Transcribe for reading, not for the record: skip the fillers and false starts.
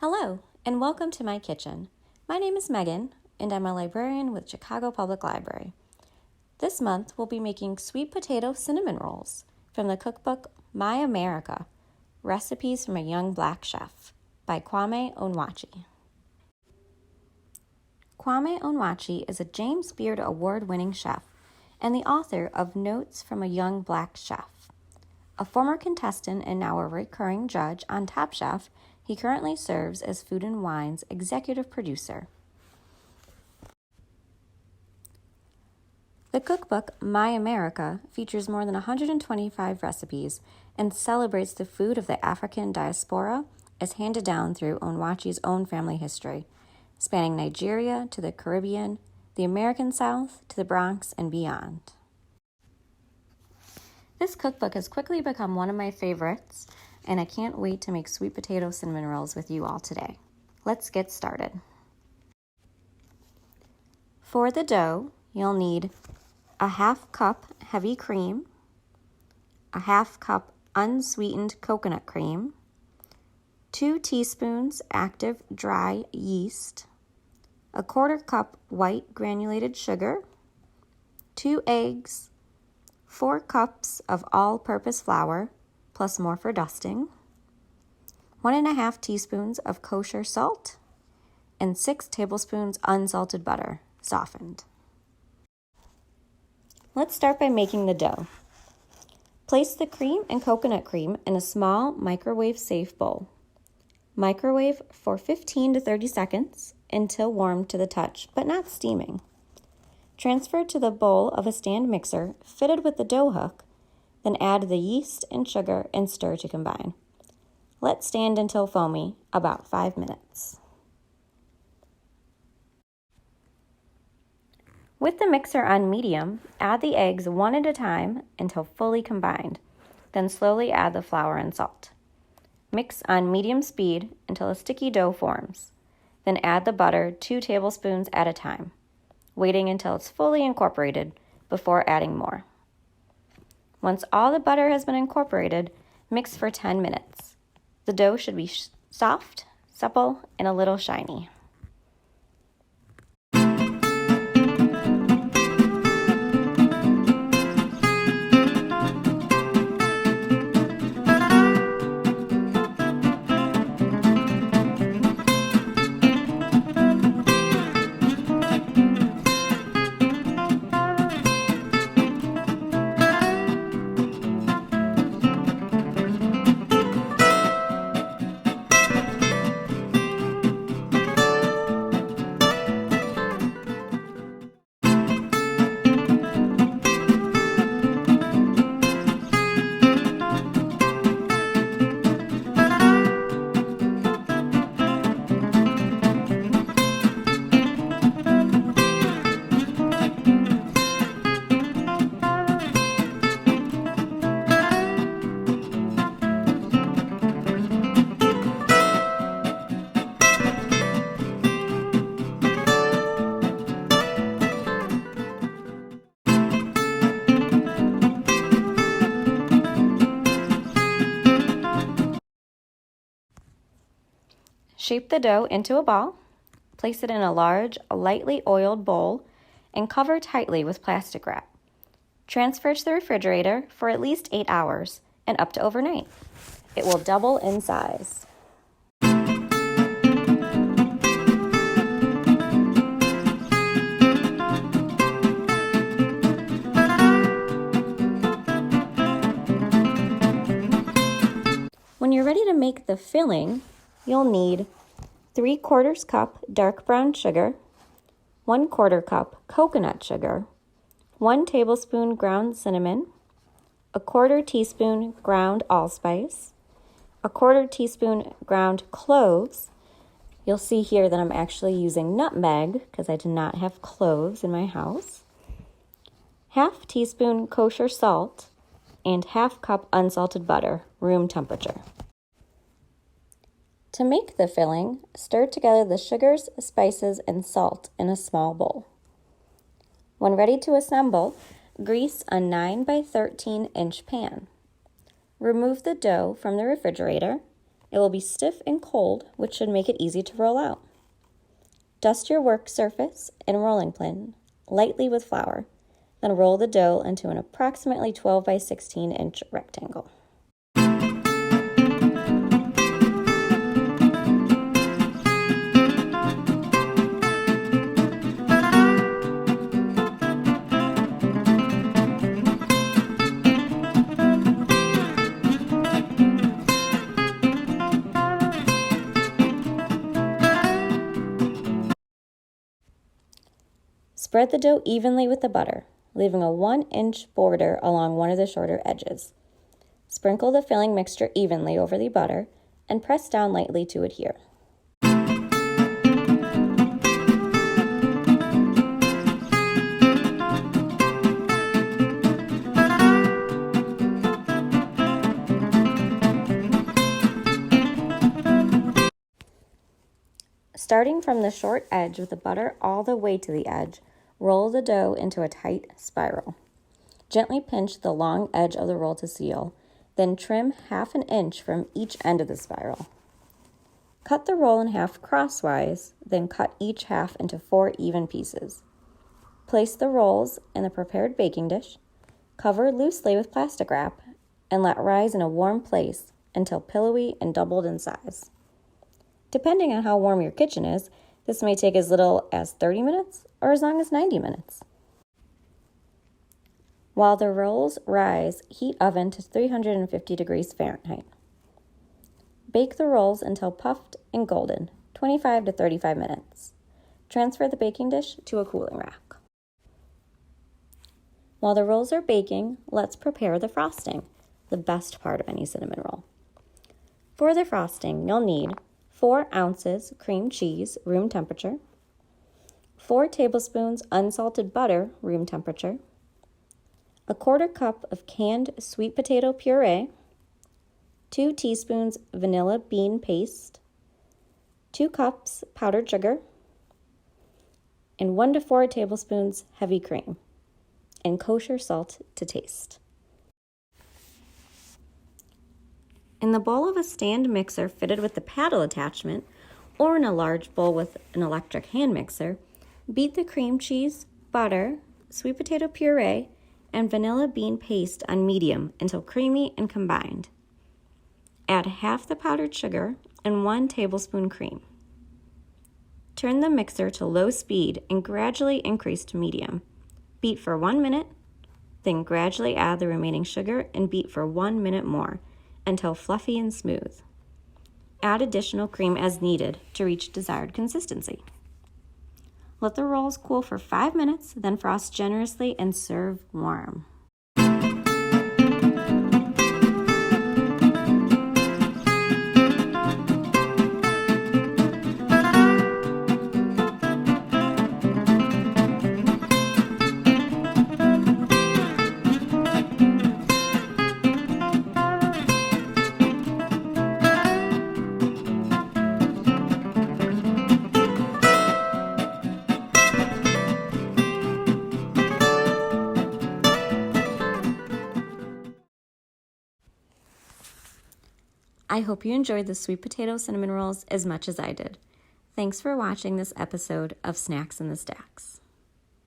Hello, and welcome to my kitchen. My name is Megan, and I'm a librarian with Chicago Public Library. This month, we'll be making sweet potato cinnamon rolls from the cookbook My America, Recipes from a Young Black Chef by Kwame Onwuachi. Kwame Onwuachi is a James Beard Award-winning chef and the author of Notes from a Young Black Chef. A former contestant and now a recurring judge on Top Chef, he currently serves as Food & Wine's executive producer. The cookbook My America features more than 125 recipes and celebrates the food of the African diaspora as handed down through Onwuachi's own family history, spanning Nigeria to the Caribbean, the American South to the Bronx and beyond. This cookbook has quickly become one of my favorites, and I can't wait to make sweet potato cinnamon rolls with you all today. Let's get started. For the dough, you'll need a half cup heavy cream, a half cup unsweetened coconut cream, 2 teaspoons active dry yeast, a 1/4 cup white granulated sugar, 2 eggs, 4 cups of all-purpose flour, plus more for dusting, 1½ teaspoons of kosher salt, and 6 tablespoons unsalted butter, softened. Let's start by making the dough. Place the cream and coconut cream in a small microwave-safe bowl. Microwave for 15 to 30 seconds until warm to the touch, but not steaming. Transfer to the bowl of a stand mixer fitted with the dough hook, then add the yeast and sugar and stir to combine. Let stand until foamy, about 5 minutes. With the mixer on medium, add the eggs one at a time until fully combined, then slowly add the flour and salt. Mix on medium speed until a sticky dough forms, then add the butter 2 tablespoons at a time, waiting until it's fully incorporated before adding more. Once all the butter has been incorporated, mix for 10 minutes. The dough should be soft, supple, and a little shiny. Shape the dough into a ball, place it in a large, lightly oiled bowl, and cover tightly with plastic wrap. Transfer to the refrigerator for at least 8 hours and up to overnight. It will double in size. When you're ready to make the filling, you'll need 3/4 cup dark brown sugar, 1/4 cup coconut sugar, 1 tablespoon ground cinnamon, a 1/4 teaspoon ground allspice, a 1/4 teaspoon ground cloves. You'll see here that I'm actually using nutmeg because I did not have cloves in my house, 1/2 teaspoon kosher salt, and 1/2 cup unsalted butter, room temperature. To make the filling, stir together the sugars, spices, and salt in a small bowl. When ready to assemble, grease a 9 by 13 inch pan. Remove the dough from the refrigerator, It will be stiff and cold, which should make it easy to roll out. Dust your work surface and rolling pin lightly with flour, then roll the dough into an approximately 12 by 16 inch rectangle. Spread the dough evenly with the butter, leaving a 1-inch border along one of the shorter edges. Sprinkle the filling mixture evenly over the butter and press down lightly to adhere. Starting from the short edge with the butter all the way to the edge, roll the dough into a tight spiral. Gently pinch the long edge of the roll to seal, then trim 1/2 inch from each end of the spiral. Cut the roll in half crosswise, then cut each half into 4 even pieces. Place the rolls in the prepared baking dish, cover loosely with plastic wrap, and let rise in a warm place until pillowy and doubled in size. Depending on how warm your kitchen is, this may take as little as 30 minutes or as long as 90 minutes. While the rolls rise, heat oven to 350 degrees Fahrenheit. Bake the rolls until puffed and golden, 25 to 35 minutes. Transfer the baking dish to a cooling rack. While the rolls are baking, let's prepare the frosting, the best part of any cinnamon roll. For the frosting, you'll need 4 ounces cream cheese, room temperature, 4 tablespoons unsalted butter, room temperature, 1/4 cup of canned sweet potato puree, 2 teaspoons vanilla bean paste, 2 cups powdered sugar, and 1 to 4 tablespoons heavy cream, and kosher salt to taste. In the bowl of a stand mixer fitted with the paddle attachment, or in a large bowl with an electric hand mixer, beat the cream cheese, butter, sweet potato puree, and vanilla bean paste on medium until creamy and combined. Add half the powdered sugar and 1 tablespoon cream. Turn the mixer to low speed and gradually increase to medium. Beat for 1 minute, then gradually add the remaining sugar and beat for 1 minute more until fluffy and smooth. Add additional cream as needed to reach desired consistency. Let the rolls cool for 5 minutes, then frost generously and serve warm. I hope you enjoyed the sweet potato cinnamon rolls as much as I did. Thanks for watching this episode of Snacks in the Stacks.